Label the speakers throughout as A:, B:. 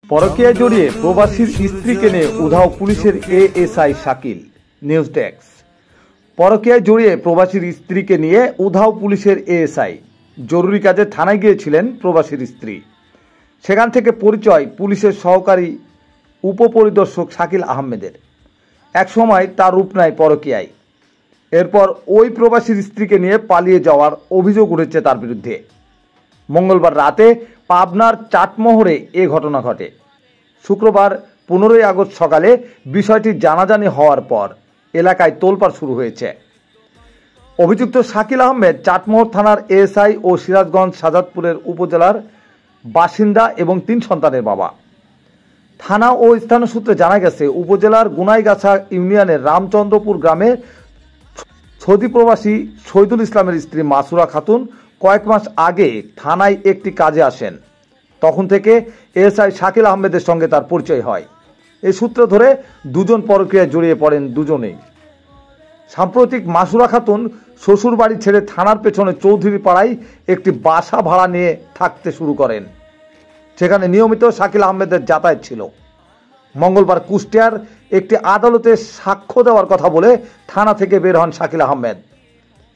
A: পরকীয়ায় জড়িয়ে প্রবাসীর স্ত্রীকে নিয়ে উধাও পুলিশের এএসআই শাকিল। News desk. পরকীয়ায় জড়িয়ে প্রবাসীর স্ত্রীকে নিয়ে উধাও পুলিশের এএসআই। জরুরি কাজে থানায় গিয়েছিলেন প্রবাসীর স্ত্রী। সেখান থেকে পরিচয় পুলিশের সহকারী উপপরিদর্শক শাকিল আহমেদের। একসময় তার রূপ নেয় পরকীয়ায়। এরপর ওই প্রবাসীর স্ত্রীকে নিয়ে পালিয়ে যাওয়ার অভিযোগ উঠেছে তার বিরুদ্ধে। মঙ্গলবার রাতে পাবনার চাটমোহরে এ ঘটনা ঘটে। শুক্রবার 15 আগস্ট সকালে বিষয়টি জানাজানি হওয়ার পর এলাকায় তোলপাড় শুরু হয়েছে। অভিযুক্ত শাকিল আহমেদ চাটমোহর থানার এএসআই ও সিরাজগঞ্জ শাহজাদপুরের উপজেলার বাসিন্দা এবং 3 সন্তানের বাবা। থানা ও স্থানীয় সূত্রে জানা গেছে, উপজেলার গুনাইগাছা ইউনিয়নের রামচন্দ্রপুর গ্রামে সৌদি প্রবাসী শহীদুল ইসলামের স্ত্রী মাসুরা খাতুন কয়েক মাস আগে থানায় একটি কাজে আসেন। তখন থেকে এএসআই শাকিল আহমেদের সঙ্গে তার পরিচয় হয়। এই সূত্র ধরে দুজন পরকীয়ায় জড়িয়ে পড়েন দুজনেই। সাম্প্রতিক মাসুরা খাতুন শ্বশুর বাড়ি ছেড়ে থানার পেছনে চৌধুরী পাড়ায় একটি বাসা ভাড়া নিয়ে থাকতে শুরু করেন। সেখানে নিয়মিত শাকিল আহমেদের যাতায়াত ছিল। মঙ্গলবার কুষ্টিয়ার একটি আদালতে সাক্ষ্য দেওয়ার কথা বলে থানা থেকে বের হন শাকিল আহমেদ।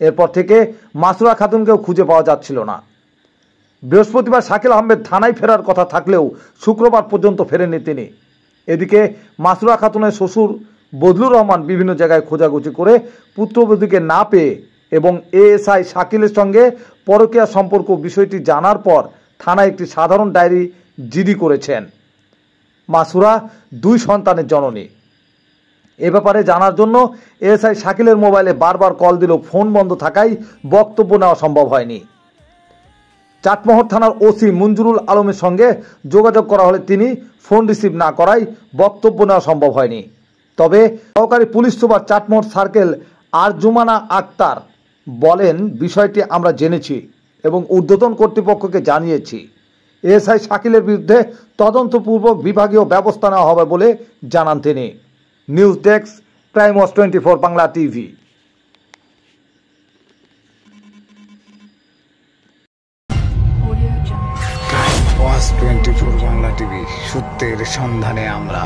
A: এরপর থেকে মাসুরা খাতুনকেও খুঁজে পাওয়া যাচ্ছিল না। বৃহস্পতিবার শাকিল আহমেদ থানায় ফেরার কথা থাকলেও শুক্রবার পর্যন্ত ফেরেননি তিনি। এদিকে মাসুরা খাতুনের শ্বশুর বদলুর রহমান বিভিন্ন জায়গায় খোঁজাখুঁজি করে পুত্রবধূকে না পেয়ে এবং এএসআই শাকিলের সঙ্গে পরকীয়া সম্পর্ক বিষয়টি জানার পর থানায় একটি সাধারণ ডায়েরি জিডি করেছেন। মাসুরা 2 সন্তানের জননী। এ ব্যাপারে জানার জন্য এএসআই শাকিলের মোবাইলে বারবার কল দিলেও ফোন বন্ধ থাকায় বক্তব্য নেওয়া সম্ভব হয়নি। চাটমোহর থানার ওসি মঞ্জুরুল আলমের সঙ্গে যোগাযোগ করা হলে তিনি ফোন রিসিভ না করায় বক্তব্য নেওয়া সম্ভব হয়নি। তবে সহকারী police super Chatmohar circle Arjumana Akter বলেন, বিষয়টি আমরা জেনেছি এবং ঊর্ধ্বতন কর্তৃপক্ষকে জানিয়েছি। এএসআই শাকিলের বিরুদ্ধে তদন্তপূর্বক বিভাগীয় ব্যবস্থা নেওয়া হবে বলে জানান তিনি। News desk, prime watch 24 Bangla TV.
B: Watch 24 Bangla TV, সত্যের সন্ধানে আমরা।